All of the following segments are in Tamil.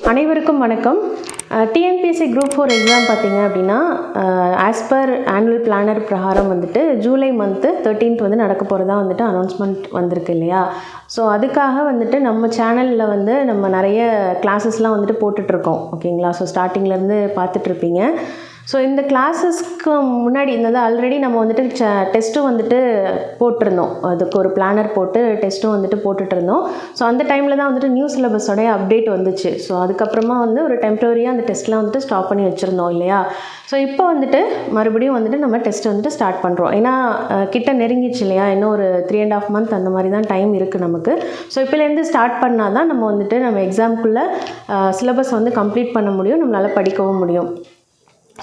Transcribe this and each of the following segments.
அனைவருக்கும் வணக்கம். டிஎன்பிஎஸ்சி குரூப் 4 எக்ஸாம் பார்த்தீங்க அப்படின்னா ஆஸ் பர் ஆனுவல் பிளானர் பிரகாரம் வந்துட்டு ஜூலை மந்த்து 13th வந்து நடக்க போகிறதா வந்துட்டு அனௌன்ஸ்மெண்ட் வந்திருக்கு இல்லையா. ஸோ அதுக்காக வந்துட்டு நம்ம சேனலில் வந்து நம்ம நிறைய கிளாஸஸ்லாம் வந்துட்டு போட்டுட்ருக்கோம் ஓகேங்களா. ஸோ ஸ்டார்டிங்லேருந்து பார்த்துட்ருப்பீங்க. ஸோ இந்த கிளாஸஸ்க்கு முன்னாடி இந்த ஆல்ரெடி நம்ம வந்துட்டு டெஸ்ட்டும் வந்துட்டு போட்டிருந்தோம். அதுக்கு ஒரு பிளானர் போட்டு டெஸ்ட்டும் வந்துட்டு போட்டுட்ருந்தோம். ஸோ அந்த டைமில் தான் வந்துட்டு நியூ சிலபஸோடைய அப்டேட் வந்துச்சு. ஸோ அதுக்கப்புறமா வந்து ஒரு டெம்பரரியாக அந்த டெஸ்ட்லாம் வந்துட்டு ஸ்டாப் பண்ணி வச்சுருந்தோம் இல்லையா. ஸோ இப்போ வந்துட்டு மறுபடியும் வந்துட்டு நம்ம டெஸ்ட் வந்துட்டு ஸ்டார்ட் பண்ணுறோம். ஏன்னா கிட்ட நெருங்கிச்சு இல்லையா. இன்னும் ஒரு 3.5 month அந்த மாதிரி தான் டைம் இருக்குது நமக்கு. ஸோ இப்போலேருந்து ஸ்டார்ட் பண்ணால் தான் நம்ம வந்துட்டு நம்ம எக்ஸாமுக்குள்ளே சிலபஸ் வந்து கம்ப்ளீட் பண்ண முடியும், நம்மளால் படிக்கவும் முடியும்.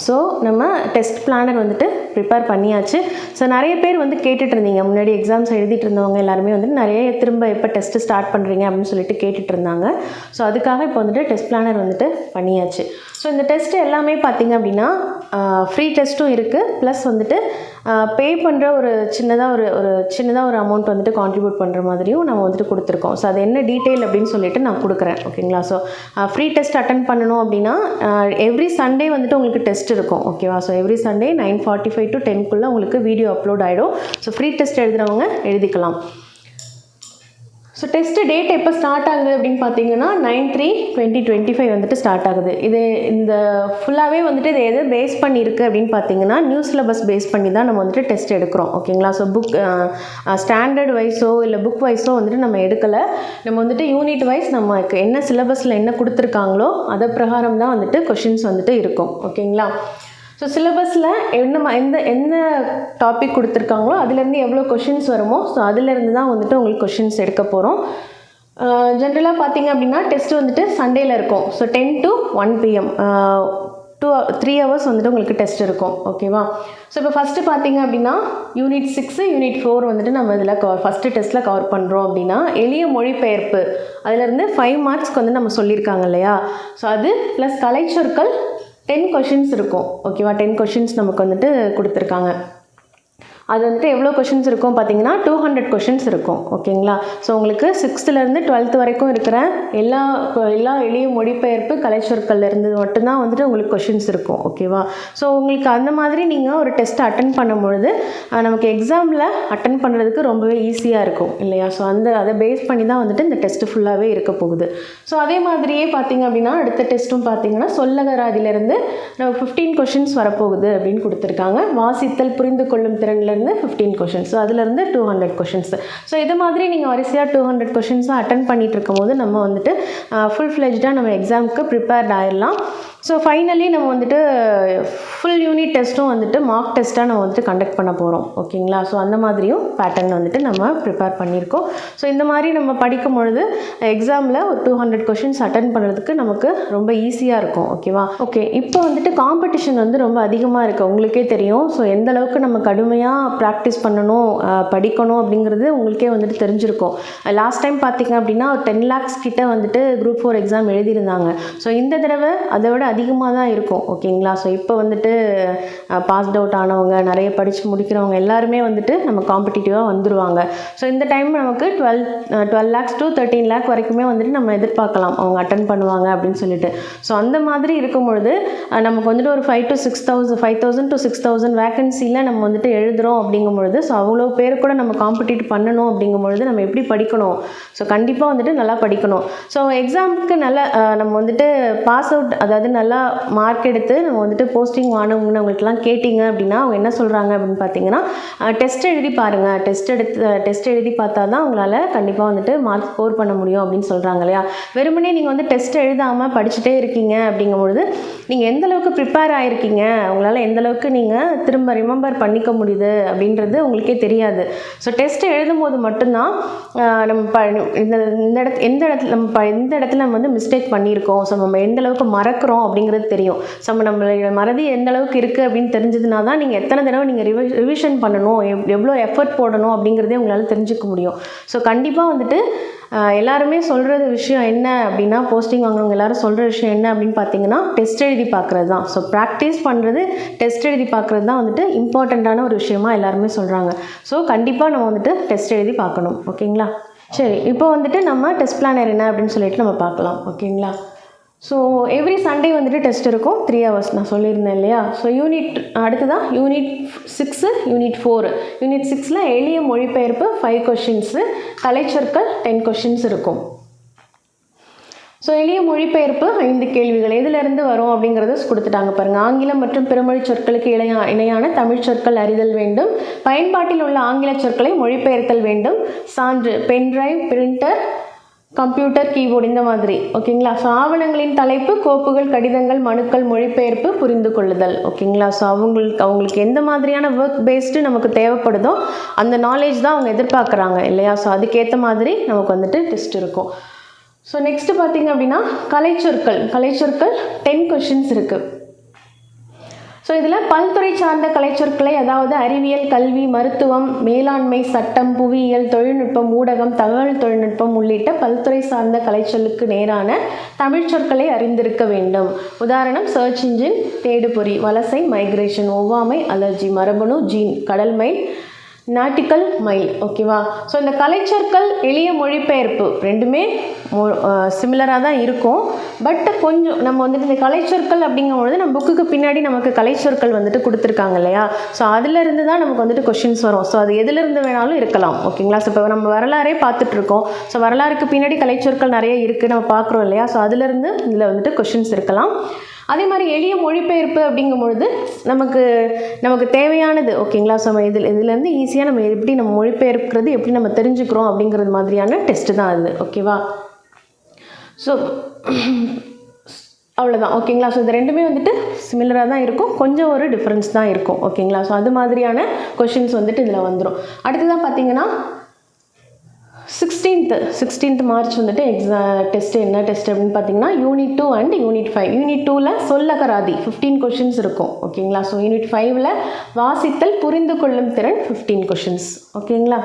ஸோ நம்ம டெஸ்ட் பிளானர் வந்துட்டு ப்ரிப்பேர் பண்ணியாச்சு. ஸோ நிறைய பேர் வந்து கேட்டுட்டு இருந்தீங்க, முன்னாடி எக்ஸாம்ஸ் எழுதிட்டு இருந்தவங்க எல்லாருமே வந்துட்டு நிறைய திரும்ப எப்போ டெஸ்ட்டு ஸ்டார்ட் பண்ணுறீங்க அப்படின்னு சொல்லிட்டு கேட்டுட்டு இருந்தாங்க. ஸோ அதுக்காக இப்போ வந்துட்டு டெஸ்ட் பிளானர் வந்துட்டு பண்ணியாச்சு. ஸோ இந்த டெஸ்ட்டு எல்லாமே பார்த்திங்க அப்படின்னா ஃப்ரீ டெஸ்ட்டும் இருக்குது, ப்ளஸ் வந்துட்டு பே பண்ணுற ஒரு சின்னதாக ஒரு அமௌண்ட் வந்துட்டு கான்ட்ரிபியூட் பண்ணுற மாதிரியும் நம்ம வந்துட்டு கொடுத்துருக்கோம். ஸோ அது என்ன டீட்டெயில் அப்படின்னு சொல்லிட்டு நான் கொடுக்குறேன் ஓகேங்களா. ஸோ ஃப்ரீ டெஸ்ட் அட்டன் பண்ணணும் அப்படின்னா எவ்ரி சண்டே வந்துட்டு உங்களுக்கு டெஸ்ட் இருக்கும் ஓகேவா. ஸோ எவ்ரி சண்டே 9:45 to 10 உங்களுக்கு வீடியோ அப்லோட் ஆகிடும். ஸோ ஃப்ரீ டெஸ்ட் எழுதுகிறவங்க எழுதிக்கலாம். ஸோ டெஸ்ட்டு டேட் எப்போ ஸ்டார்ட் ஆகுது அப்படின்னு பார்த்தீங்கன்னா 9/3/2025 வந்துட்டு ஸ்டார்ட் ஆகுது. இது இந்த ஃபுல்லாகவே வந்துட்டு இது எது பேஸ் பண்ணியிருக்கு அப்படின்னு பார்த்தீங்கன்னா நியூ சிலபஸ் பேஸ் பண்ணி தான் நம்ம வந்துட்டு டெஸ்ட் எடுக்கிறோம் ஓகேங்களா. ஸோ புக் ஸ்டாண்டர்ட் வைஸோ இல்லை புக் வைஸோ வந்துட்டு நம்ம எடுக்கலை. நம்ம வந்துட்டு யூனிட் வைஸ் நமக்கு என்ன சிலபஸில் என்ன கொடுத்துருக்காங்களோ அதை பிரகாரம் தான் வந்துட்டு கொஷின்ஸ் வந்துட்டு இருக்கும் ஓகேங்களா. ஸோ சிலபஸில் எந்த டாபிக் கொடுத்துருக்காங்களோ அதுலேருந்து எவ்வளோ கொஷின்ஸ் வருமோ ஸோ அதுலேருந்து தான் வந்துட்டு உங்களுக்கு கொஷின்ஸ் எடுக்க போகிறோம். ஜென்ரலாக பார்த்தீங்க அப்படின்னா டெஸ்ட் வந்துட்டு சண்டேல இருக்கும். ஸோ 10 to 1 PM 3 hours வந்துட்டு உங்களுக்கு டெஸ்ட் இருக்கும் ஓகேவா. ஸோ இப்போ ஃபஸ்ட்டு பார்த்தீங்க அப்படின்னா யூனிட் 6 யூனிட் 4 வந்துட்டு நம்ம இதில் ஃபஸ்ட்டு டெஸ்ட்டில் கவர் பண்ணுறோம் அப்படின்னா எளிய மொழிபெயர்ப்பு அதுலேருந்து 5 marksக்கு வந்து நம்ம சொல்லியிருக்காங்க இல்லையா. ஸோ அது ப்ளஸ் கலைச்சொற்கள் 10 questions இருக்கும் ஓகேவா. 10 questions நமக்கு வந்துட்டு கொடுத்துருக்காங்க. அது வந்துட்டு எவ்வளோ கொஷின்ஸ் இருக்கும் பார்த்தீங்கன்னா 200 questions இருக்கும் ஓகேங்களா. ஸோ உங்களுக்கு 6th-லேருந்து 12th வரைக்கும் இருக்கிற எல்லா எளிய மொழிபெயர்ப்பு கலைச்சொற்கள்லேருந்து மட்டும்தான் வந்துட்டு உங்களுக்கு கொஷின்ஸ் இருக்கும் ஓகேவா. ஸோ உங்களுக்கு அந்த மாதிரி நீங்கள் ஒரு டெஸ்ட் அட்டன் பண்ணும்பொழுது நமக்கு எக்ஸாமில் அட்டன் பண்ணுறதுக்கு ரொம்பவே ஈஸியாக இருக்கும் இல்லையா. ஸோ அதை பேஸ் பண்ணி தான் வந்துட்டு இந்த டெஸ்ட்டு ஃபுல்லாகவே இருக்க போகுது. ஸோ அதே மாதிரியே பார்த்தீங்க அப்படின்னா அடுத்த டெஸ்ட்டும் பார்த்தீங்கன்னா சொல்லகராதியிலேருந்து நம்ம 15 questions வரப்போகுது அப்படின்னு கொடுத்துருக்காங்க. வாசித்தல் புரிந்து கொள்ளும் திறனில் 15 questions. ஸோ அதுலேருந்து 200 questions. ஸோ இது மாதிரி நீங்கள் வரிசையாக 200 questions அட்டன் பண்ணிகிட்டு இருக்கும் போது நம்ம வந்துட்டு ஃபுல் ஃப்ளெஜ்டாக நம்ம எக்ஸாமுக்கு ப்ரிப்பேர்ட் ஆகிடலாம். ஸோ ஃபைனலி நம்ம வந்துட்டு ஃபுல் யூனிட் டெஸ்ட்டும் வந்துட்டு மார்க் டெஸ்ட்டாக நம்ம வந்துட்டு கண்டக்ட் பண்ண போகிறோம் ஓகேங்களா. ஸோ அந்த மாதிரியும் பேட்டர்ன் வந்துட்டு நம்ம ப்ரிப்பேர் பண்ணியிருக்கோம். ஸோ இந்த மாதிரி நம்ம படிக்கும் பொழுது எக்ஸாமில் ஒரு 200 questions அட்டன் பண்ணுறதுக்கு நமக்கு ரொம்ப ஈஸியாக இருக்கும் ஓகேவா. ஓகே, இப்போ வந்துட்டு காம்படிஷன் வந்து ரொம்ப அதிகமாக இருக்குது, உங்களுக்கே தெரியும். ஸோ எந்த அளவுக்கு நம்ம கடுமையாக ப்ராக்டிஸ் பண்ணணும் படிக்கணும் அப்படிங்கிறது உங்களுக்கே வந்துட்டு தெரிஞ்சிருக்கும். லாஸ்ட் டைம் பார்த்தீங்க அப்படின்னா ஒரு 10 lakhs கிட்ட வந்துட்டு குரூப் 4 எக்ஸாம் எழுதியிருந்தாங்க. ஸோ இந்த தடவை அதை விட அதிகமாக தான் இருக்கும் ஓகேங்களா. ஸோ இப்போ வந்துட்டு பாஸ்ட் அவுட் ஆனவங்க நிறைய படித்து முடிக்கிறவங்க எல்லாருமே வந்துட்டு நம்ம காம்படிட்டிவாக வந்துடுவாங்க. ஸோ இந்த டைம் நமக்கு 12 lakhs to 13 lakh வரைக்குமே வந்துட்டு நம்ம எதிர்பார்க்கலாம் அவங்க அட்டன் பண்ணுவாங்க அப்படின்னு சொல்லிட்டு. ஸோ அந்த மாதிரி இருக்கும் பொழுது நமக்கு வந்துட்டு ஒரு 5,000 to 6,000 வேக்கன்சியில் நம்ம வந்துட்டு எழுதுகிறோம் அப்படிங்கும்பொழுது ஸோ அவ்வளோ பேர் கூட நம்ம காம்படிட் பண்ணணும் அப்படிங்கும்பொழுது நம்ம எப்படி படிக்கணும். ஸோ கண்டிப்பாக வந்துட்டு நல்லா படிக்கணும். ஸோ எக்ஸாமுக்கு நல்லா நம்ம வந்துட்டு பாஸ் அவுட் அதாவது நல்லா மார்க் எடுத்து நம்ம வந்துட்டு போஸ்டிங் வாங்கினவங்களுக்குலாம் கேட்டிங்க அப்படின்னா அவங்க என்ன சொல்கிறாங்க அப்படின்னு பார்த்தீங்கன்னா டெஸ்ட் எழுதி பாருங்கள், டெஸ்ட் எழுதி பார்த்தா தான் உங்களால் கண்டிப்பாக வந்துட்டு மார்க் ஸ்கோர் பண்ண முடியும் அப்படின்னு சொல்கிறாங்க இல்லையா. வெறுமனே நீங்கள் வந்து டெஸ்ட் எழுதாமல் படிச்சுட்டே இருக்கீங்க அப்படிங்கும்பொழுது நீங்கள் எந்தளவுக்கு ப்ரிப்பேர் ஆகிருக்கீங்க, உங்களால் எந்தளவுக்கு நீங்கள் திரும்ப ரிமெம்பர் பண்ணிக்க முடியுது அப்படின்றது உங்களுக்கே தெரியாது. ஸோ டெஸ்ட் எழுதும் போது மட்டும்தான் நம்ம எந்த இடத்துல நம்ம வந்து மிஸ்டேக் பண்ணியிருக்கோம், ஸோ நம்ம எந்த அளவுக்கு மறக்கிறோம் அப்படிங்கிறது தெரியும். ஸோ நம்மளோட மறதி எந்த அளவுக்கு இருக்குது அப்படின்னு தெரிஞ்சதுனா தான் நீங்கள் எத்தனை தடவை நீங்கள் ரிவிஷன் பண்ணணும், எவ்வளோ எஃபர்ட் போடணும் அப்படிங்கிறதே உங்களால் தெரிஞ்சுக்க முடியும். ஸோ கண்டிப்பாக வந்துட்டு எல்லாருமே சொல்கிற விஷயம் என்ன அப்படின்னா போஸ்டிங் வாங்குறவங்க எல்லாரும் சொல்கிற விஷயம் என்ன அப்படின்னு பார்த்தீங்கன்னா டெஸ்ட் எழுதி பார்க்குறது தான். ஸோ ப்ராக்டிஸ் பண்ணுறது டெஸ்ட் எழுதி பார்க்குறது தான் வந்துட்டு இம்பார்ட்டண்ட்டான ஒரு விஷயமா எல்லாருமே சொல்கிறாங்க. ஸோ கண்டிப்பாக நம்ம வந்துட்டு டெஸ்ட் எழுதி பார்க்கணும் ஓகேங்களா. சரி, இப்போ வந்துட்டு நம்ம டெஸ்ட் பிளானர் என்ன அப்படின்னு சொல்லிட்டு நம்ம பார்க்கலாம் ஓகேங்களா. ஸோ எவ்ரி சண்டே வந்துட்டு டெஸ்ட் இருக்கும் 3 hours நான் சொல்லியிருந்தேன் இல்லையா. ஸோ அடுத்ததான் யூனிட் 6 யூனிட் 4. யூனிட் 6ல் எளிய மொழிபெயர்ப்பு 5 கொஷின்ஸு, கலைச்சொற்கள் 10 கொஷின்ஸ் இருக்கும். ஸோ எளிய மொழிபெயர்ப்பு 5 கேள்விகள் எதிலிருந்து வரும் அப்படிங்கிறத கொடுத்துட்டாங்க பாருங்கள். ஆங்கிலம் மற்றும் பிறமொழி சொற்களுக்கு இணையான தமிழ் சொற்கள் அறிதல் வேண்டும். பயன்பாட்டில் உள்ள ஆங்கில சொற்களை மொழிபெயர்த்தல் வேண்டும். சான்று பென்ட்ரைவ், பிரிண்டர், கம்ப்யூட்டர், கீபோர்டு இந்த மாதிரி. ஓகேங்களா. ஸோ ஆவணங்களின் தலைப்பு, கோப்புகள், கடிதங்கள், மனுக்கள், மொழிபெயர்ப்பு, புரிந்து கொள்ளுதல். ஓகேங்களா. ஸோ அவங்களுக்கு எந்த மாதிரியான ஒர்க் பேஸ்டு நமக்கு தேவைப்படுதோ அந்த நாலேஜ் தான் அவங்க எதிர்பார்க்குறாங்க இல்லையா. ஸோ அதுக்கேற்ற மாதிரி நமக்கு வந்துட்டு டெஸ்ட் இருக்கும். ஸோ நெக்ஸ்ட்டு பார்த்திங்க அப்படின்னா கலைச்சொற்கள் 10 கொஷின்ஸ் இருக்குது. ஸோ இதில் பல்துறை சார்ந்த கலைச்சொற்களை, அதாவது அறிவியல், கல்வி, மருத்துவம், மேலாண்மை, சட்டம், புவியியல், தொழில்நுட்பம், ஊடகம், தகவல் தொழில்நுட்பம் உள்ளிட்ட பல்துறை சார்ந்த கலைச்சொல்லுக்கு நேரான தமிழ் சொற்களை அறிந்திருக்க வேண்டும். உதாரணம் சர்ச் இன்ஜின், தேடுபொறி, வலசை, மைக்ரேஷன், ஒவ்வாமை, அலர்ஜி, மரபணு, ஜீன், கடல் மைல், நாட்டிக்கல் மைல். ஓகேவா. ஸோ இந்த கலைச்சொற்கள் எளிய மொழிபெயர்ப்பு ரெண்டுமே சிமிலராக தான் இருக்கும். பட் கொஞ்சம் நம்ம வந்துட்டு இந்த கலைச்சொற்கள் அப்படிங்கும்பொழுது நம்ம புக்குக்கு பின்னாடி நமக்கு கலைச்சொற்கள் வந்துட்டு கொடுத்துருக்காங்க இல்லையா. ஸோ அதிலிருந்து தான் நமக்கு வந்துட்டு கொஷின்ஸ் வரும். ஸோ அது எதிலிருந்து வேணாலும் இருக்கலாம். ஓகேங்களா. ஸோ இப்போ நம்ம வரலாறே பார்த்துட்ருக்கோம். ஸோ வரலாறுக்கு பின்னாடி கலைச்சொற்கள் நிறைய இருக்குது நம்ம பார்க்குறோம் இல்லையா. ஸோ அதிலிருந்து இதில் வந்துட்டு கொஷின்ஸ் இருக்கலாம். அதே மாதிரி எளிய மொழிபெயர்ப்பு அப்படிங்கும்பொழுது நமக்கு தேவையானது. ஓகேங்களா. ஸோ இதுலேருந்து ஈஸியாக நம்ம எப்படி நம்ம மொழிபெயர்க்கிறது எப்படி நம்ம தெரிஞ்சுக்கிறோம் அப்படிங்கிறது மாதிரியான டெஸ்ட்டு தான் அது. ஓகேவா. ஸோ அவ்வளோதான். ஓகேங்களா. ஸோ இது ரெண்டுமே வந்துட்டு சிமிலராக தான் இருக்கும், கொஞ்சம் ஒரு டிஃப்ரென்ஸ் தான் இருக்கும். ஓகேங்களா. ஸோ அது மாதிரியான கொஷின்ஸ் வந்துட்டு இதில் வந்துடும். அடுத்ததான் பார்த்தீங்கன்னா 16th மார்ச் வந்துட்டு டெஸ்ட்டு என்ன டெஸ்ட் அப்படின்னு பார்த்தீங்கன்னா யூனிட் 2 அண்ட் யூனிட் 5. யூனிட் 2ல் சொல்லகராதி 15 கொஷின்ஸ் இருக்கும். ஓகேங்களா. ஸோ யூனிட் 5ல் வாசித்தல், புரிந்து கொள்ளும் திறன் 15 கொஷின்ஸ். ஓகேங்களா.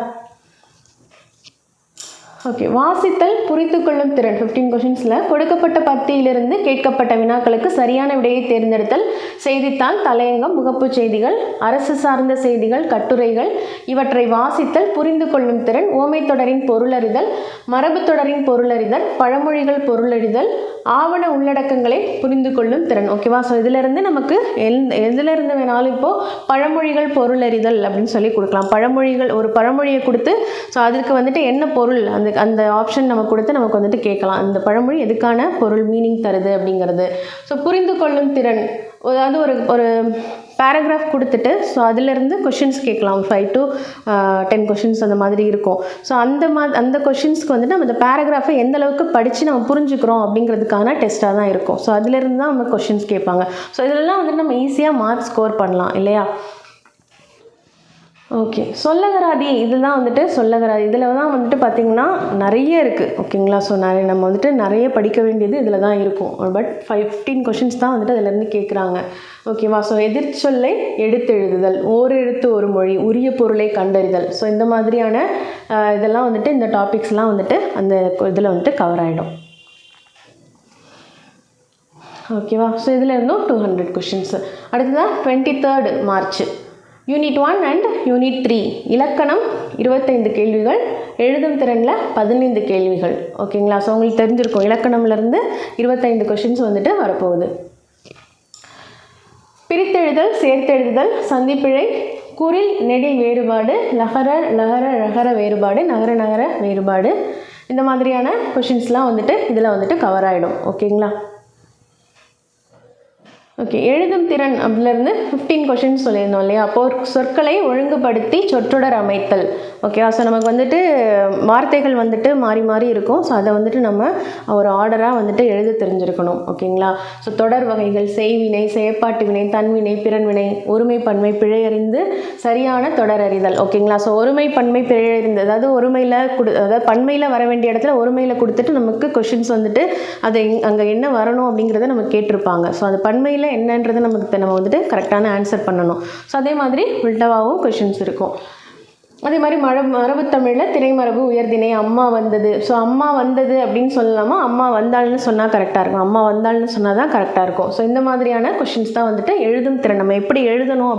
ஓகே. வாசித்தல், புரிந்து கொள்ளும் திறன் 15 கொஷின்ஸில் கொடுக்கப்பட்ட பத்தியிலிருந்து கேட்கப்பட்ட வினாக்களுக்கு சரியான விடையை தேர்ந்தெடுத்தல், செய்தித்தாள், தலையங்கம், முகப்பு செய்திகள், அரசு சார்ந்த செய்திகள், கட்டுரைகள் இவற்றை வாசித்தல், புரிந்து கொள்ளும் திறன், ஓமை தொடரின் பொருளறிதல், மரபு தொடரின் பொருளறிதல், பழமொழிகள் பொருளறிதல், ஆவண உள்ளடக்கங்களை புரிந்து கொள்ளும் திறன். ஓகேவா. ஸோ இதிலிருந்து நமக்கு எதிலிருந்து வேணாலும் இப்போது பழமொழிகள் பொருளறிதல் அப்படின்னு சொல்லி கொடுக்கலாம். ஒரு பழமொழியை கொடுத்து ஸோ அதுக்கு வந்துட்டு என்ன பொருள் அந்த ஆப்ஷன் நம்ம கொடுத்து நமக்கு வந்துட்டு கேட்கலாம். அந்த பழமொழி எதுக்கான பொருள் மீனிங் தருது அப்படிங்கிறது. ஸோ புரிந்து கொள்ளும் திறன், அதாவது ஒரு பேராகிராஃப் கொடுத்துட்டு ஸோ அதிலிருந்து கொஷின்ஸ் கேட்கலாம். 5 to 10 கொஷின்ஸ் அந்த மாதிரி இருக்கும். ஸோ அந்த கொஷின்ஸ்க்கு வந்துட்டு நம்ம அந்த பேராகிராஃபை எந்த அளவுக்கு படித்து நம்ம புரிஞ்சுக்கிறோம் அப்படிங்கிறதுக்கான டெஸ்ட்டாக தான் இருக்கும். ஸோ அதிலிருந்து தான் நம்ம கொஷின்ஸ் கேட்பாங்க. ஸோ இதெல்லாம் வந்துட்டு நம்ம ஈஸியாக மார்க் ஸ்கோர் பண்ணலாம் இல்லையா. ஓகே. சொல்லகராதி இதுதான் வந்துட்டு சொல்லகராதி. இதில் தான் வந்துட்டு பார்த்திங்கன்னா நிறைய இருக்குது. ஓகேங்களா. ஸோ நம்ம வந்துட்டு நிறைய படிக்க வேண்டியது இதில் தான் இருக்கும். பட் 15 கொஷின்ஸ் தான் வந்துட்டு அதிலேருந்து கேட்குறாங்க. ஓகேவா. ஸோ எதிர்ச்சொல்லை எடுத்து எழுதுதல், ஓர் எழுத்து ஒரு மொழி, உரிய பொருளை கண்டறிதல். ஸோ இந்த மாதிரியான இதெல்லாம் வந்துட்டு இந்த டாபிக்ஸ்லாம் வந்துட்டு அந்த இதில் வந்துட்டு கவர் ஆகிடும். ஓகேவா. ஸோ இதில் இருந்தும் 200 கொஷின்ஸு. அடுத்ததான் 23rd March unit 1 and unit 3 இலக்கணம் 25 கேள்விகள், எழுதும் திறனில் 15 கேள்விகள். ஓகேங்களா. ஸோ உங்களுக்கு தெரிஞ்சிருக்கும் இலக்கணம்லேருந்து 25 கொஷின்ஸ் வந்துட்டு வரப்போகுது. பிரித்தெழுதல், சேர்த்தெழுதுதல், சந்திப்பிழை, குறில் நெடில் வேறுபாடு, லகர வேறுபாடு, நகர வேறுபாடு, இந்த மாதிரியான கொஷின்ஸ்லாம் வந்துட்டு இதில் வந்துட்டு கவர் ஆகிடும். ஓகேங்களா. ஓகே. எழுதும் திறன் அப்படிலேருந்து 15 கொஷின்ஸ் சொல்லியிருந்தோம் இல்லையா. அப்போது சொற்களை ஒழுங்குபடுத்தி சொற்றொடர் அமைத்தல். ஓகேவா. ஸோ நமக்கு வந்துட்டு வார்த்தைகள் வந்துட்டு மாறி மாறி இருக்கும். ஸோ அதை வந்துட்டு நம்ம ஒரு ஆர்டராக வந்துட்டு எழுத தெரிஞ்சிருக்கணும். ஓகேங்களா. ஸோ தொடர் வகைகள், செய்வினை, செயற்பாட்டு வினை, தன்வினை, பிறன்வினை, ஒருமை பன்மை, பிழையறிந்து சரியான தொடர் அறிதல். ஓகேங்களா. ஸோ ஒருமை பன்மை பிழையறிந்து, அதாவது அதாவது பன்மையில் வர வேண்டிய இடத்துல ஒருமையில் கொடுத்துட்டு நமக்கு கொஷின்ஸ் வந்துட்டு அது அங்கே என்ன வரணும் அப்படிங்கிறத நம்ம கேட்டிருப்பாங்க. ஸோ அது பன்மையில் என்னன்றது நம்ம வந்துட்டு கரெக்டான ஆன்சர் பண்ணணும். ஸோ அதே மாதிரி உல்டாவாகவும் கொஷின்ஸ் இருக்கும். அதே மாதிரி மரபு தமிழில் திரைமரபு உயர்திணை, அம்மா வந்தது. ஸோ அம்மா வந்தது அப்படின்னு சொல்லலாமா, அம்மா வந்தாள்னு சொன்னால் கரெக்டாக இருக்கும், அம்மா வந்தாள்னு சொன்னால் தான் கரெக்டாக இருக்கும். ஸோ இந்த மாதிரியான கொஷின்ஸ் தான் வந்துட்டு எழுதும் திறன், நம்ம எப்படி எழுதணும்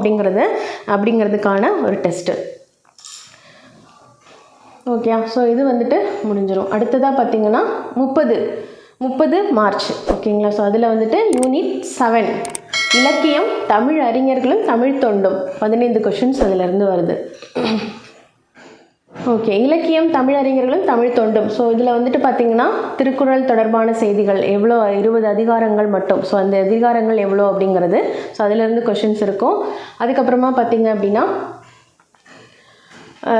அப்படிங்கிறதுக்கான ஒரு டெஸ்ட்டு. ஓகே. ஸோ இது வந்துட்டு முடிஞ்சிடும். அடுத்ததாக பார்த்தீங்கன்னா 30 மார்ச் ஓகேங்களா. ஸோ அதில் வந்துட்டு யூனிட் 7 இலக்கியம் தமிழ் அறிஞர்களும் தமிழ் தொண்டும் 15 கொஷின்ஸ் அதிலிருந்து வருது. ஓகே, இலக்கியம் தமிழறிஞர்களும் தமிழ் தொண்டும். ஸோ இதில் வந்துட்டு பார்த்திங்கன்னா திருக்குறள் தொடர்பான செய்திகள் எவ்வளோ 20 அதிகாரங்கள் மட்டும். ஸோ அந்த அதிகாரங்கள் எவ்வளோ அப்படிங்கிறது. ஸோ அதிலேருந்து கொஷின்ஸ் இருக்கும். அதுக்கப்புறமா பார்த்திங்க அப்படின்னா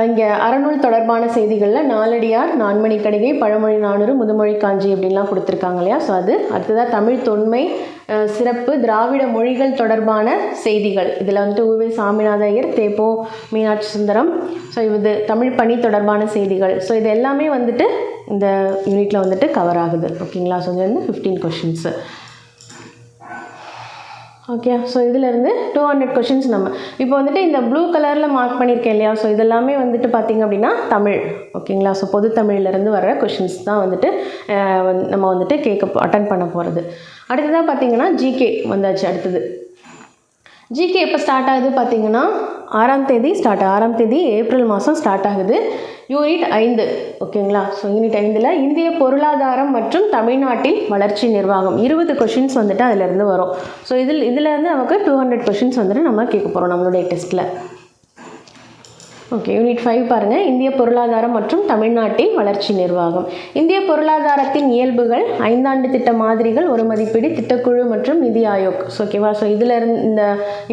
இங்கே அறநூல் தொடர்பான செய்திகளில் நாலடியார், நான்மணி கடிகை, பழமொழி 400, முதுமொழி காஞ்சி அப்படின்லாம் கொடுத்துருக்காங்க இல்லையா. ஸோ அது அடுத்ததாக தமிழ் தொன்மை சிறப்பு திராவிட மொழிகள் தொடர்பான செய்திகள். இதில் வந்துட்டு உவே சாமிநாத ஐயர், தேப்போ மீனாட்சி சுந்தரம். ஸோ இது தமிழ் பணி தொடர்பான செய்திகள். ஸோ இது எல்லாமே வந்துட்டு இந்த யூனிட்டில் வந்துட்டு கவர் ஆகுது ஓகேங்களா. ஸோ இது வந்து 15 கொஷின்ஸு. ஓகே, ஸோ இதிலேருந்து 200 கொஷின்ஸ் நம்ம இப்போ வந்துட்டு இந்த ப்ளூ கலரில் மார்க் பண்ணியிருக்கேன் இல்லையா. ஸோ இதெல்லாமே வந்துட்டு பார்த்திங்க அப்படின்னா தமிழ் ஓகேங்களா. ஸோ பொது தமிழ்லேருந்து வர கொஷின்ஸ் தான் வந்துட்டு நம்ம வந்துட்டு அட்டன் பண்ண போகிறது. அடுத்ததாக பார்த்திங்கன்னா ஜிகே வந்தாச்சு. அடுத்தது ஜிகே எப்போ ஸ்டார்ட் ஆகுது பார்த்திங்கன்னா 6ஆம் தேதி ஸ்டார்ட் 6ஆம் தேதி ஏப்ரல் மாதம் ஸ்டார்ட் ஆகுது. யூனிட் 5 ஓகேங்களா. ஸோ யூனிட் 5ல் இந்திய பொருளாதாரம் மற்றும் தமிழ்நாட்டில் வளர்ச்சி நிர்வாகம் 20 கொஷின்ஸ் வந்துட்டு அதிலேருந்து வரும். ஸோ இதிலேருந்து நமக்கு 200 கொஷின்ஸ் வந்துட்டு நம்ம கேட்க போகிறோம் நம்மளுடைய டெஸ்ட்டில். ஓகே, யூனிட் 5 பாருங்கள். இந்திய பொருளாதாரம் மற்றும் தமிழ்நாட்டில் வளர்ச்சி நிர்வாகம். இந்திய பொருளாதாரத்தின் இயல்புகள், 5 ஆண்டு திட்ட மாதிரிகள், ஒரு மதிப்பீடு, திட்டக்குழு மற்றும் நிதி ஆயோக். ஓகேவா. ஸோ இதில் இந்த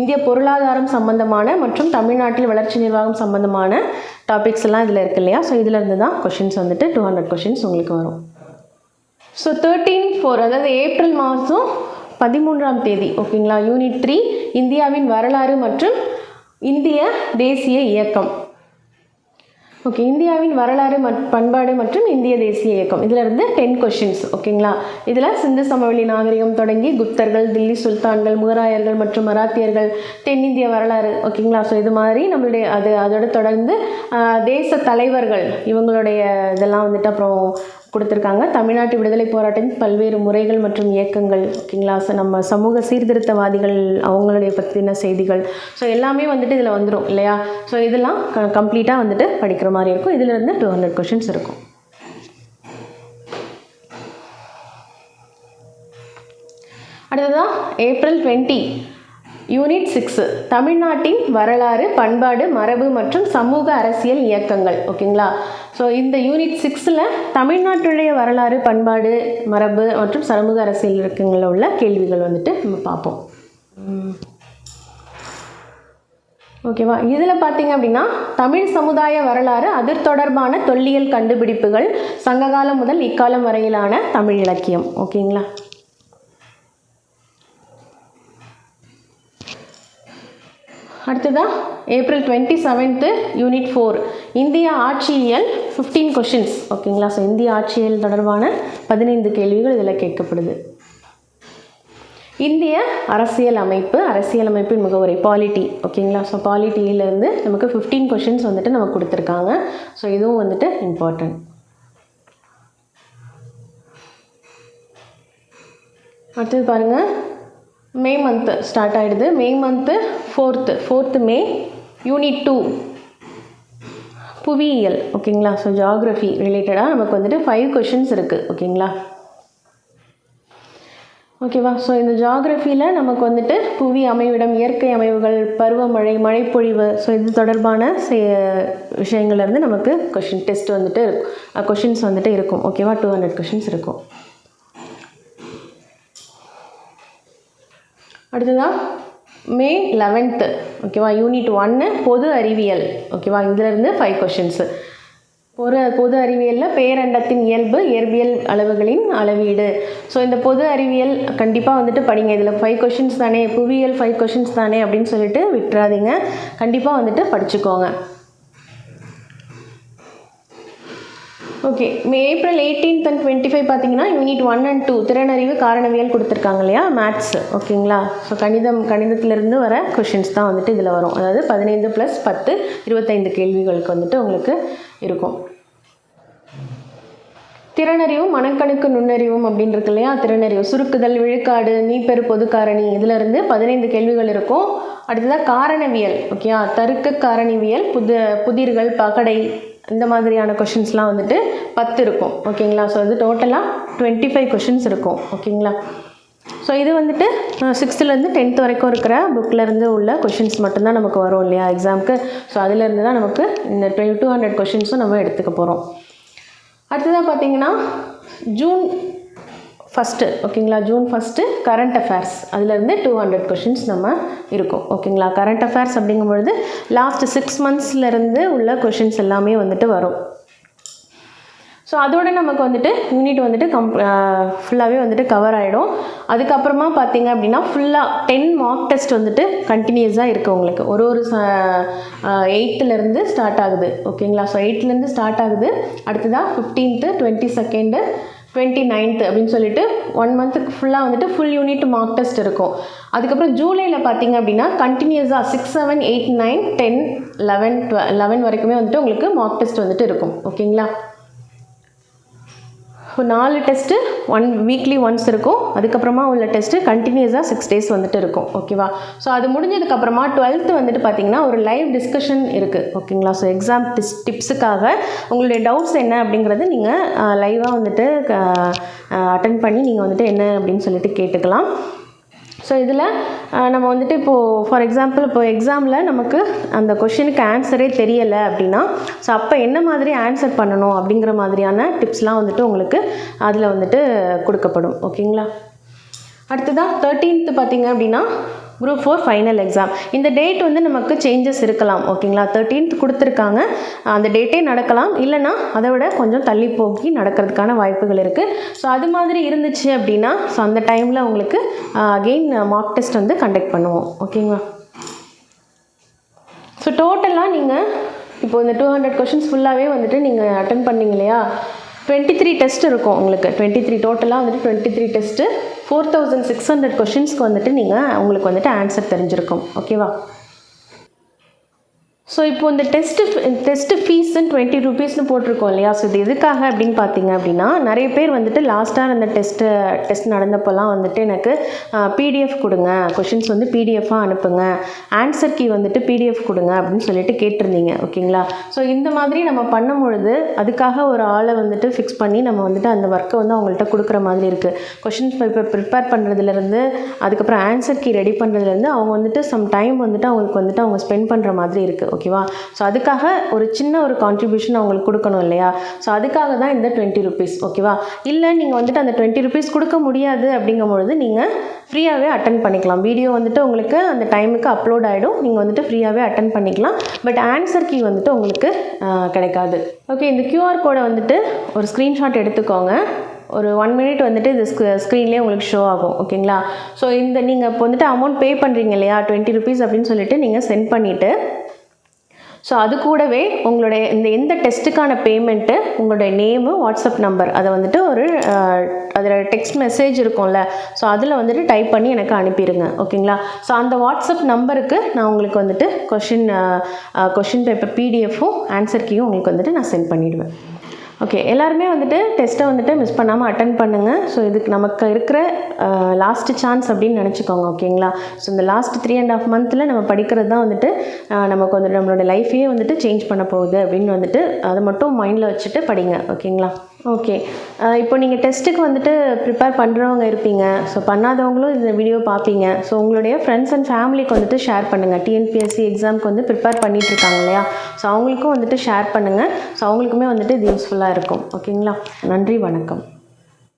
இந்திய பொருளாதாரம் சம்பந்தமான மற்றும் தமிழ்நாட்டில் வளர்ச்சி நிர்வாகம் சம்பந்தமான டாபிக்ஸ் எல்லாம் இதில் இருக்கு இல்லையா. ஸோ இதிலேருந்து தான் கொஷின்ஸ் வந்துட்டு 200 கொஷின்ஸ் உங்களுக்கு வரும். ஸோ 13/4 அதாவது ஏப்ரல் மாதம் 13ஆம் தேதி ஓகேங்களா. யூனிட் 3 இந்தியாவின் வரலாறு மற்றும் இந்திய தேசிய இயக்கம். ஓகே, இந்தியாவின் வரலாறு பண்பாடு மற்றும் இந்திய தேசிய இயக்கம். இதில் இருந்து 10 கொஷின்ஸ் ஓகேங்களா. இதில் சிந்து சமவெளி நாகரிகம் தொடங்கி குப்தர்கள், தில்லி சுல்தான்கள், முகராயர்கள் மற்றும் மராத்தியர்கள், தென்னிந்திய வரலாறு ஓகேங்களா. ஸோ இது மாதிரி நம்மளுடைய அதோட தொடர்ந்து தேச தலைவர்கள் இவங்களுடைய இதெல்லாம் வந்துட்டு அப்புறம் கொடுத்துருக்காங்க. தமிழ்நாட்டு விடுதலை போராட்டத்தின் பல்வேறு முறைகள் மற்றும் இயக்கங்கள் ஓகேங்களா. ஸோ நம்ம சமூக சீர்திருத்தவாதிகள் அவங்களுடைய பற்றின செய்திகள். ஸோ எல்லாமே வந்துட்டு இதில் வந்துடும் இல்லையா. ஸோ இதெல்லாம் கம்ப்ளீட்டாக வந்துட்டு படிக்கிற மாதிரி இருக்கும். இதிலிருந்து 200 கொஷின்ஸ் இருக்கும். அடுத்ததான் ஏப்ரல் 20 யூனிட் 6 தமிழ்நாட்டின் வரலாறு பண்பாடு மரபு மற்றும் சமூக அரசியல் இயக்கங்கள் ஓகேங்களா. ஸோ இந்த யூனிட் 6ல் தமிழ்நாட்டுடைய வரலாறு பண்பாடு மரபு மற்றும் சமூக அரசியல் இயக்கங்களில் உள்ள கேள்விகள் வந்துட்டு நம்ம பார்ப்போம் ஓகேவா. இதில் பார்த்தீங்க அப்படின்னா தமிழ் சமுதாய வரலாறு, அது தொடர்பான தொல்லியல் கண்டுபிடிப்புகள், சங்ககாலம் முதல் இக்காலம் வரையிலான தமிழ் இலக்கியம் ஓகேங்களா. அடுத்ததாக ஏப்ரல் 27 யூனிட் 4 இந்திய ஆட்சியியல் 15 கொஷின்ஸ் ஓகேங்களா. ஸோ இந்திய ஆட்சியியல் தொடர்பான 15 கேள்விகள் இதில் கேட்கப்படுது. இந்திய அரசியலமைப்பின் முகவுரை பாலிட்டி ஓகேங்களா. ஸோ பாலிட்டியிலேருந்து நமக்கு 15 கொஷின்ஸ் வந்துட்டு நமக்கு கொடுத்துருக்காங்க. ஸோ இதுவும் வந்துட்டு இம்பார்ட்டன்ட். அடுத்தது பாருங்கள், மே மந்த்து ஸ்டார்ட் ஆகிடுது. மே மந்த்து 4th மே யூனிட் 2 புவியியல் ஓகேங்களா. ஸோ ஜியாகிரஃபி ரிலேட்டடாக நமக்கு வந்துட்டு 5 கொஷின்ஸ் இருக்குது ஓகேங்களா. ஓகேவா. ஸோ இந்த ஜியாகிரஃபியில் நமக்கு வந்துட்டு புவி அமைவிடம், இயற்கை அமைவுகள், பருவமழை, மழைப்பொழிவு, ஸோ இது தொடர்பான விஷயங்கள்லேருந்து நமக்கு டெஸ்ட் வந்துட்டு கொஷின்ஸ் வந்துட்டு இருக்கும் ஓகேவா. 200 கொஷின்ஸ் இருக்கும். அடுத்ததாக மே 11 ஓகேவா யூனிட் 1 பொது அறிவியல் ஓகேவா. இதிலேருந்து 5 கொஷின்ஸு. பொது அறிவியலில் பேரண்டத்தின் இயல்பு, இயற்பியல் அளவுகளின் அளவீடு. ஸோ இந்த பொது அறிவியல் கண்டிப்பாக வந்துட்டு படிங்க. இதில் 5 கொஷின்ஸ் தானே, புவியியல் 5 கொஷின்ஸ் தானே அப்படின்னு சொல்லிட்டு விட்டுறாதீங்க. கண்டிப்பாக வந்துட்டு படிச்சுக்கோங்க. ஓகே, ஏப்ரல் 18 and 25 பார்த்தீங்கன்னா யூனிட் 1 and 2 திறனறிவு காரணவியல் கொடுத்துருக்காங்க இல்லையா, மேத்ஸ் ஓகேங்களா. ஸோ கணிதத்திலிருந்து வர கொஷின்ஸ் தான் வந்துட்டு இதில் வரும். அதாவது 15 + 10 25 கேள்விகளுக்கு வந்துட்டு உங்களுக்கு இருக்கும். திறனறிவு மனக்கணுக்கு நுண்ணறிவும் அப்படின்னு இருக்கு இல்லையா. திறனறிவு சுருக்குதல், விழுக்காடு, மீப்பெரு, பொதுக்காரணி இதிலிருந்து 15 கேள்விகள் இருக்கும். அடுத்ததாக காரணவியல் ஓகே, தருக்க காரணிவியல், புதிர்கள், பகடை இந்த மாதிரியான கொஷின்ஸ்லாம் வந்துட்டு 10 இருக்கும் ஓகேங்களா. ஸோ அது டோட்டலாக 25 கொஷின்ஸ் இருக்கும். ஓகேங்களா? ஸோ இது வந்துட்டு 6th-லேருந்து 10th வரைக்கும் இருக்கிற புக்கிலேருந்து உள்ள கொஷின்ஸ் மட்டும்தான் நமக்கு வரும் இல்லையா எக்ஸாமுக்கு. ஸோ அதிலேருந்து தான் நமக்கு இந்த 200 கொஷின்ஸும் நம்ம எடுத்துக்க போகிறோம். அடுத்ததாக பார்த்தீங்கன்னா ஜூன் 1, ஓகேங்களா, ஜூன் 1 கரண்ட் அஃபேர்ஸ், அதுலேருந்து 200 கொஷின்ஸ் நம்ம இருக்கும். ஓகேங்களா? கரண்ட் அஃபேர்ஸ் அப்படிங்கும்பொழுது லாஸ்ட் 6 monthsலேருந்து உள்ள கொஷின்ஸ் எல்லாமே வந்துட்டு வரும். ஸோ அதோடு நமக்கு வந்துட்டு யூனிட் வந்துட்டு ஃபுல்லாகவே வந்துட்டு கவர் ஆகிடும். அதுக்கப்புறமா பார்த்தீங்க அப்படின்னா ஃபுல்லாக 10 மார்க் டெஸ்ட் வந்துட்டு கண்டினியூஸாக இருக்குது உங்களுக்கு. ஒரு 8th-லேருந்து ஸ்டார்ட் ஆகுது. ஓகேங்களா? ஸோ 8th-லேருந்து ஸ்டார்ட் ஆகுது. அடுத்ததாக 15th, 22nd, 29th அப்படின்னு சொல்லிட்டு 1 month ஃபுல்லாக வந்துட்டு ஃபுல் யூனிட் மார்க் டெஸ்ட் இருக்கும். அதுக்கப்புறம் ஜூலையில் பார்த்தீங்க அப்படின்னா கண்டினியூஸாக 6, 7, 8, 9, 10, 11 வரைக்குமே வந்துட்டு உங்களுக்கு மார்க் டெஸ்ட் வந்துட்டு இருக்கும். ஓகேங்களா? 4 டெஸ்ட்டு வீக்லி ஒன்ஸ் இருக்கும். அதுக்கப்புறமா உள்ள டெஸ்ட்டு கண்டினியூஸாக 6 days வந்துட்டு இருக்கும். ஓகேவா? ஸோ அது முடிஞ்சதுக்கப்புறமா 12th வந்துட்டு பார்த்திங்கன்னா ஒரு லைவ் டிஸ்கஷன் இருக்குது. ஓகேங்களா? ஸோ எக்ஸாம் டிப்ஸுக்காக உங்களுடைய டவுட்ஸ் என்ன அப்படிங்கிறது நீங்கள் லைவாக வந்துட்டு அட்டென்ட் பண்ணி நீங்கள் வந்துட்டு என்ன அப்படின்னு சொல்லிட்டு கேட்டுக்கலாம். ஸோ இதில் நம்ம வந்துட்டு இப்போது ஃபார் எக்ஸாம்பிள் இப்போ எக்ஸாமில் நமக்கு அந்த கொஷினுக்கு ஆன்சரே தெரியலை அப்படின்னா ஸோ அப்போ என்ன மாதிரி ஆன்சர் பண்ணணும் அப்படிங்கிற மாதிரியான டிப்ஸ்லாம் வந்துட்டு உங்களுக்கு அதில் வந்துட்டு கொடுக்கப்படும். ஓகேங்களா? அடுத்ததாக 13th பார்த்தீங்க அப்படின்னா Group 4 ஃபைனல் எக்ஸாம். இந்த டேட் வந்து நமக்கு சேஞ்சஸ் இருக்கலாம். ஓகேங்களா? 13th கொடுத்துருக்காங்க, அந்த டேட்டே நடக்கலாம், இல்லைனா அதை விட கொஞ்சம் தள்ளி போகி நடக்கிறதுக்கான வாய்ப்புகள் இருக்குது. ஸோ அது மாதிரி இருந்துச்சு அப்படின்னா ஸோ அந்த டைமில் உங்களுக்கு அகெயின் மார்க் டெஸ்ட் வந்து கண்டக்ட் பண்ணுவோம். ஓகேங்களா? ஸோ டோட்டலாக நீங்கள் இப்போ இந்த 200 கொஷின்ஸ் ஃபுல்லாகவே வந்துட்டு நீங்கள் அட்டன் பண்ணிங்க இல்லையா, 23 டெஸ்ட் இருக்கும் உங்களுக்கு. 23 டோட்டலாக வந்துட்டு 23 டெஸ்ட்டு 4600 கொஷின்ஸ்க்கு வந்துட்டு உங்களுக்கு வந்துட்டு ஆன்சர் தெரிஞ்சிருக்கும். ஓகேவா? ஸோ இப்போ இந்த டெஸ்ட்டு ஃபீஸ்ன்னு 20 rupeesனு போட்டிருக்கோம் இல்லையா. ஸோ இது எதுக்காக அப்படின்னு பார்த்தீங்க அப்படின்னா நிறைய பேர் வந்துட்டு லாஸ்ட்டாக அந்த டெஸ்ட் நடந்தப்போலாம் வந்துட்டு எனக்கு பிடிஎஃப் கொடுங்க, கொஷின்ஸ் வந்து பிடிஎஃபாக அனுப்புங்க, ஆன்சர் கீ வந்துட்டு பிடிஎஃப் கொடுங்க அப்படின்னு சொல்லிட்டு கேட்டிருந்தீங்க. ஓகேங்களா? ஸோ இந்த மாதிரி நம்ம பண்ணும் பொழுது அதுக்காக ஒரு ஆளை வந்துட்டு ஃபிக்ஸ் பண்ணி நம்ம வந்துட்டு அந்த ஒர்க்கை வந்து அவங்கள்ட்ட கொடுக்குற மாதிரி இருக்குது. கொஷின்ஸ் பேப்பர் ப்ரிப்பேர் பண்ணுறதுலேருந்து அதுக்கப்புறம் ஆன்சர் கீ ரெடி பண்ணுறதுலேருந்து அவங்க வந்துட்டு சம் டைம் வந்துட்டு அவங்களுக்கு வந்துட்டு அவங்க ஸ்பெண்ட் பண்ணுற மாதிரி இருக்குது. ஓகேவா? ஸோ அதுக்காக ஒரு சின்ன ஒரு கான்ட்ரிபியூஷன் அவங்களுக்கு கொடுக்கணும் இல்லையா. ஸோ அதுக்காக தான் இந்த 20 rupees. ஓகேவா? இல்லை நீங்கள் வந்துட்டு அந்த 20 rupees கொடுக்க முடியாது அப்படிங்கும்பொழுது நீங்கள் ஃப்ரீயாகவே அட்டன் பண்ணிக்கலாம். வீடியோ வந்துட்டு உங்களுக்கு அந்த டைமுக்கு அப்லோட் ஆகிடும், நீங்கள் வந்துட்டு ஃப்ரீயாகவே அட்டன் பண்ணிக்கலாம். பட் ஆன்சர் கீ வந்துட்டு உங்களுக்கு கிடைக்காது. ஓகே, இந்த QR கோடை வந்துட்டு ஒரு ஸ்க்ரீன்ஷாட் எடுத்துக்கோங்க. ஒரு 1 minute வந்துட்டு இது ஸ்க்ரீன்லேயே உங்களுக்கு ஷோ ஆகும். ஓகேங்களா? ஸோ நீங்கள் இப்போ வந்துட்டு அமௌண்ட் பே பண்ணுறீங்க இல்லையா, 20 rupees அப்படின்னு சொல்லிட்டு நீங்கள் சென்ட் பண்ணிவிட்டு ஸோ அது கூடவே உங்களுடைய எந்த டெஸ்ட்டுக்கான பேமெண்ட்டு, உங்களுடைய நேமு, வாட்ஸ்அப் நம்பர் அதை வந்துட்டு ஒரு அதில் டெக்ஸ்ட் மெசேஜ் இருக்கும்ல, ஸோ அதில் வந்துட்டு டைப் பண்ணி எனக்கு அனுப்பிடுங்க. ஓகேங்களா? ஸோ அந்த வாட்ஸ்அப் நம்பருக்கு நான் உங்களுக்கு வந்துட்டு கொஷின் பேப்பர் பிடிஎஃப்பும் ஆன்சர் கீயும் உங்களுக்கு வந்துட்டு நான் சென்ட் பண்ணிவிடுவேன். ஓகே, எல்லாருமே வந்துட்டு டெஸ்ட்டை வந்துட்டு மிஸ் பண்ணாமல் அட்டன் பண்ணுங்கள். ஸோ இதுக்கு நமக்கு இருக்கிற லாஸ்ட் சான்ஸ் அப்படின்னு நினச்சிக்கோங்க. ஓகேங்களா? ஸோ இந்த லாஸ்ட் 3.5 months நம்ம படிக்கிறது தான் வந்துட்டு நமக்கு வந்துட்டு நம்மளோட லைஃபையே வந்துட்டு சேஞ்ச் பண்ண போகுது அப்படின்னு வந்துட்டு அதை மட்டும் மைண்டில் வச்சுட்டு படிங்க. ஓகேங்களா? ஓகே, இப்போ நீங்கள் டெஸ்ட்டுக்கு வந்துட்டு ப்ரிப்பேர் பண்ணுறவங்க இருப்பீங்க, ஸோ பண்ணாதவங்களும் இந்த வீடியோ பார்ப்பீங்க. ஸோ உங்களுடைய ஃப்ரெண்ட்ஸ் அண்ட் ஃபேமிலிக்கு வந்துட்டு ஷேர் பண்ணுங்கள். டிஎன்பிஎஸ்சி எக்ஸாமுக்கு வந்து ப்ரிப்பேர் பண்ணிகிட்ருக்காங்க இல்லையா, ஸோ அவங்களுக்கும் வந்துட்டு ஷேர் பண்ணுங்கள். ஸோ அவங்களுக்குமே வந்துட்டு இது யூஸ்ஃபுல்லாக இருக்கும். ஓகேங்களா? நன்றி, வணக்கம்.